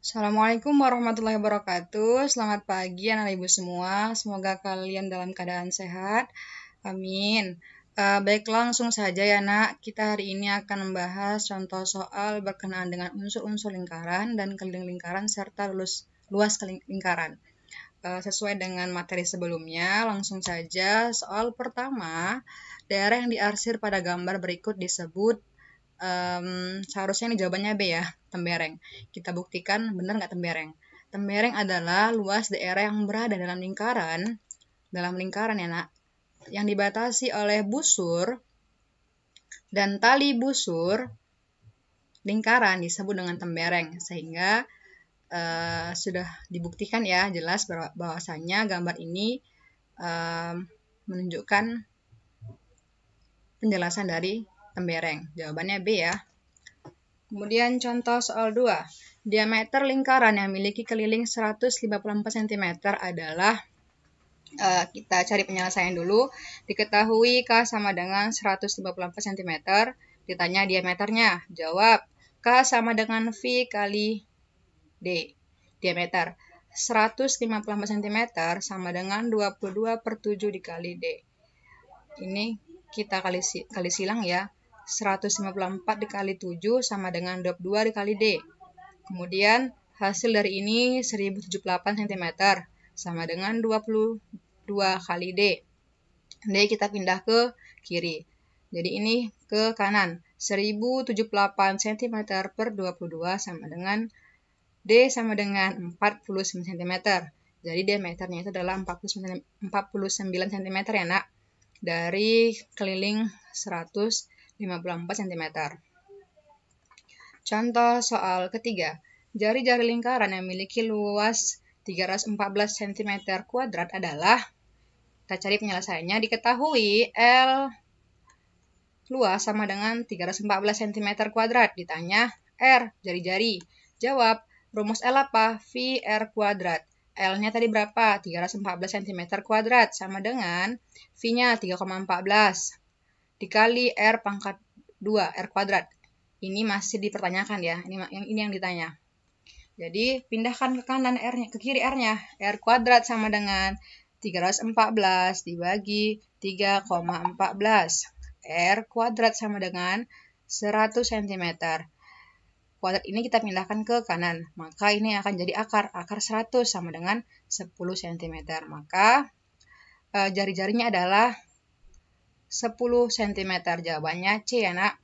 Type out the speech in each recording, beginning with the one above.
Assalamualaikum warahmatullahi wabarakatuh. Selamat pagi anak ibu semua. Semoga kalian dalam keadaan sehat. Amin. Baik, langsung saja ya nak. Kita hari ini akan membahas contoh soal berkenaan dengan unsur-unsur lingkaran dan keliling lingkaran serta luas lingkaran. Sesuai dengan materi sebelumnya, langsung saja soal pertama. Daerah yang diarsir pada gambar berikut disebut seharusnya ini jawabannya B ya, tembereng. Kita buktikan benar nggak tembereng. Tembereng adalah luas daerah yang berada dalam lingkaran ya nak, yang dibatasi oleh busur dan tali busur lingkaran disebut dengan tembereng. Sehingga sudah dibuktikan ya, jelas bahwasanya gambar ini menunjukkan penjelasan dari tembereng. Jawabannya B ya. Kemudian contoh soal 2. Diameter lingkaran yang memiliki keliling 154 cm adalah, kita cari penyelesaian dulu. Diketahui K sama dengan 154 cm. Ditanya diameternya. Jawab, K sama dengan V kali D. Diameter 154 cm sama dengan 22/7 dikali D. Ini kita kali silang ya. 154 dikali 7 sama dengan 22 dikali D. Kemudian hasil dari ini 1078 cm sama dengan 22 kali D. D kita pindah ke kiri. Jadi ini ke kanan. 1078 cm per 22 sama dengan D sama dengan 49 cm. Jadi diameternya itu adalah 49 cm ya nak. Dari keliling 154 cm. Contoh soal ketiga. Jari-jari lingkaran yang memiliki luas 314 cm kuadrat adalah, kita cari penyelesaiannya. Diketahui L luas sama dengan 314 cm kuadrat. Ditanya R, jari-jari. Jawab, rumus L apa? V R kuadrat. L-nya tadi berapa? 314 cm kuadrat sama dengan V-nya 3,14 dikali R pangkat 2 R kuadrat. Ini masih dipertanyakan ya. Ini yang ditanya. Jadi pindahkan ke kanan R-nya, ke kiri R-nya. R kuadrat sama dengan 314 dibagi 3,14. R kuadrat sama dengan 100 cm. Kuadrat ini kita pindahkan ke kanan. Maka ini akan jadi akar. Akar 100 sama dengan 10 cm. Maka jari-jarinya adalah 10 cm. Jawabannya C ya nak.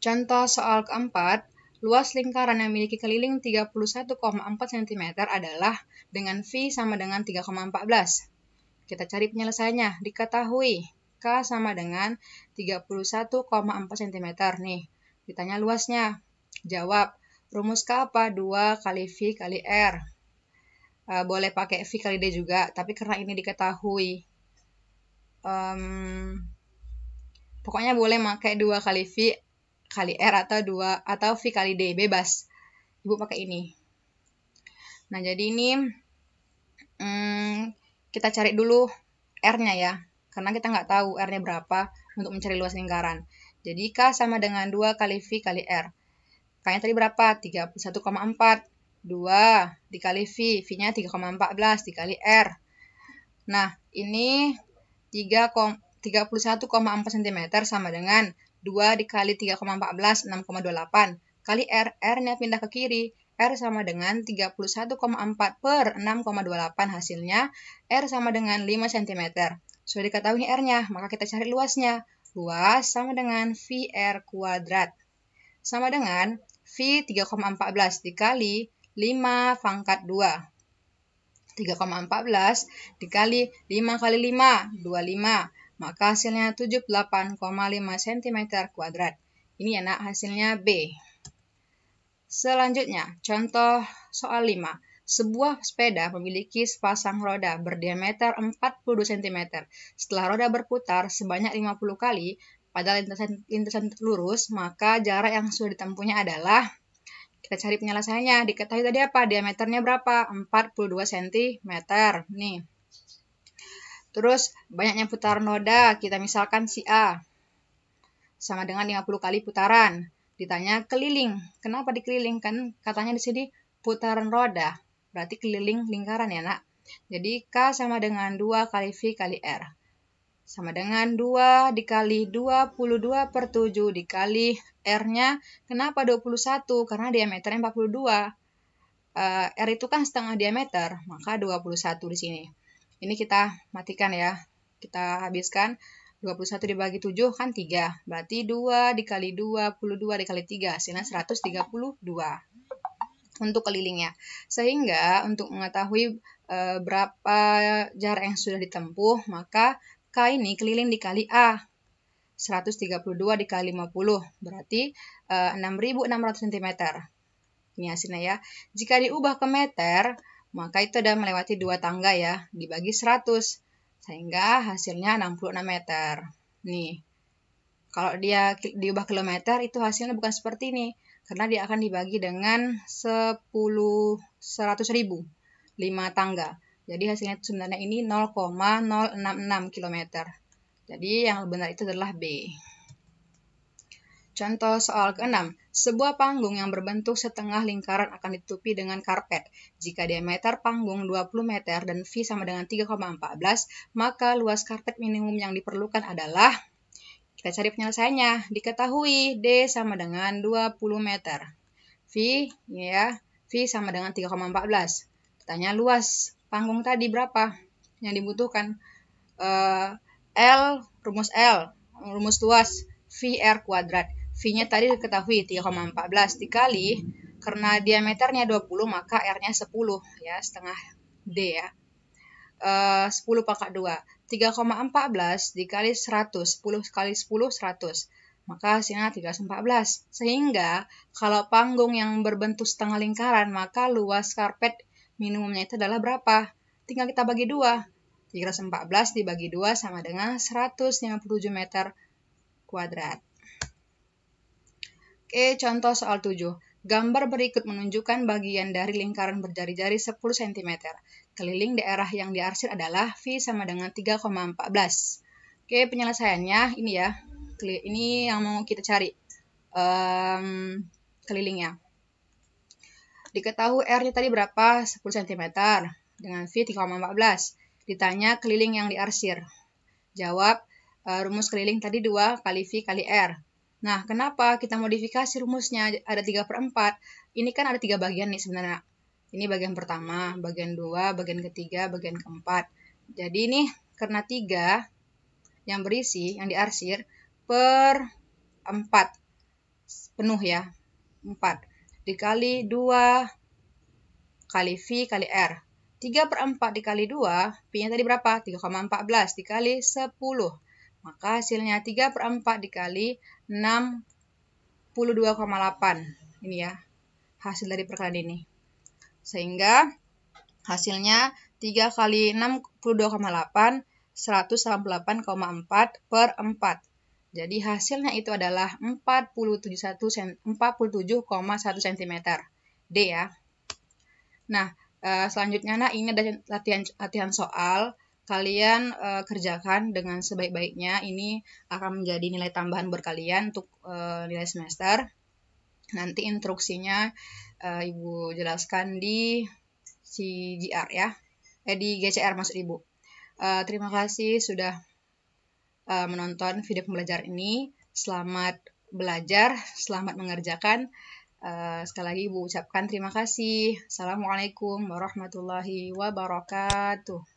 Contoh soal keempat. Luas lingkaran yang memiliki keliling 31,4 cm adalah dengan V sama dengan 3,14. Kita cari penyelesaiannya. Diketahui K sama dengan 31,4 cm. Nih, ditanya luasnya. Jawab, rumus K apa? 2 kali V kali R. Boleh pakai V kali D juga, tapi karena ini diketahui, pokoknya boleh pakai 2 kali V kali R atau V kali D, bebas. Ibu pakai ini. Nah, jadi ini kita cari dulu R-nya ya, karena kita nggak tahu R-nya berapa untuk mencari luas lingkaran. Jadi K sama dengan 2 kali V kali R. K-nya tadi berapa? 31,4. 2 dikali V. V-nya 3,14 dikali R. Nah, ini 31,4 cm sama dengan 2 dikali 3,14, 6,28. Kali R. R-nya pindah ke kiri. R sama dengan 31,4 per 6,28. Hasilnya R sama dengan 5 cm. Sudah diketahui R-nya, maka kita cari luasnya. Luas sama dengan VR kuadrat. Sama dengan V 3,14 dikali 5 pangkat 2. 3,14 dikali 5 kali 5, 25. Maka hasilnya 78,5 cm kuadrat. Ini ya nak, hasilnya B. Selanjutnya, contoh soal 5. Sebuah sepeda memiliki sepasang roda berdiameter 42 cm. Setelah roda berputar sebanyak 50 kali pada lintasan lurus, maka jarak yang sudah ditempuhnya adalah, kita cari penyelesaiannya. Diketahui tadi apa? Diameternya berapa? 42 cm. Nih. Terus banyaknya putaran roda, kita misalkan si A sama dengan 50 kali putaran. Ditanya keliling. Kenapa dikeliling? Kan katanya di sini putaran roda. Berarti keliling lingkaran ya, Nak. Jadi K sama dengan 2 kali V kali R. Sama dengan 2 dikali 22 per 7 dikali R-nya. Kenapa 21? Karena diameternya 42. R itu kan setengah diameter, maka 21 di sini. Ini kita matikan ya. Kita habiskan. 21 dibagi 7 kan 3. Berarti 2 dikali 22 dikali 3. Hasilnya 132 untuk kelilingnya. Sehingga untuk mengetahui berapa jarak yang sudah ditempuh, maka K ini keliling dikali A. 132 dikali 50. Berarti 6.600 cm. Ini hasilnya ya. Jika diubah ke meter, maka itu sudah melewati 2 tangga ya. Dibagi 100. Sehingga hasilnya 66 meter. Nih. Kalau dia diubah kilometer, itu hasilnya bukan seperti ini. Karena dia akan dibagi dengan 100.000. 5 tangga. Jadi hasilnya sebenarnya ini 0,066 km. Jadi yang benar itu adalah B. Contoh soal ke-6. Sebuah panggung yang berbentuk setengah lingkaran akan ditutupi dengan karpet. Jika diameter panggung 20 meter dan V sama dengan 3,14, maka luas karpet minimum yang diperlukan adalah, kita cari penyelesaiannya. Diketahui D sama dengan 20 meter. V, ya, V sama dengan 3,14. Tanya luas panggung tadi berapa yang dibutuhkan? Rumus luas, VR kuadrat. V-nya tadi diketahui 3,14 dikali, karena diameternya 20, maka R-nya 10, ya, setengah D ya. 10 pangkat 2. 3,14 dikali 100, 10 kali 10, 100. Maka hasilnya 314. Sehingga, kalau panggung yang berbentuk setengah lingkaran, maka luas karpet minimumnya itu adalah berapa? Tinggal kita bagi 2. 314 dibagi 2 sama dengan 157 meter kuadrat. Oke, contoh soal 7. Gambar berikut menunjukkan bagian dari lingkaran berjari-jari 10 cm. Keliling daerah yang diarsir adalah V sama dengan 3,14. Oke, penyelesaiannya ini ya. Ini yang mau kita cari. Kelilingnya. Diketahui R-nya tadi berapa? 10 cm. Dengan V 3,14. Ditanya keliling yang diarsir. Jawab, rumus keliling tadi 2 kali V kali R. Nah, kenapa kita modifikasi rumusnya ada 3/4? Ini kan ada 3 bagian nih sebenarnya. Ini bagian pertama, bagian 2, bagian ketiga, bagian keempat. Jadi ini karena 3 yang berisi, yang diarsir, per 4. Penuh ya, 4. Dikali 2 kali V kali R. 3/4 dikali 2, P-nya tadi berapa? 3,14 dikali 10. Maka hasilnya 3/4 dikali 62,8. Ini ya, hasil dari perkalian ini. Sehingga hasilnya 3 kali 62,8, 188,4 per 4. Jadi hasilnya itu adalah 47,1 cm. D ya. Nah, selanjutnya ini ada latihan soal. Kalian kerjakan dengan sebaik-baiknya. Ini akan menjadi nilai tambahan buat kalian untuk nilai semester. Nanti instruksinya Ibu jelaskan di CGR ya. Di GCR maksud Ibu. Terima kasih sudah menonton video pembelajaran ini. Selamat belajar, selamat mengerjakan. Sekali lagi Ibu ucapkan terima kasih. Assalamualaikum warahmatullahi wabarakatuh.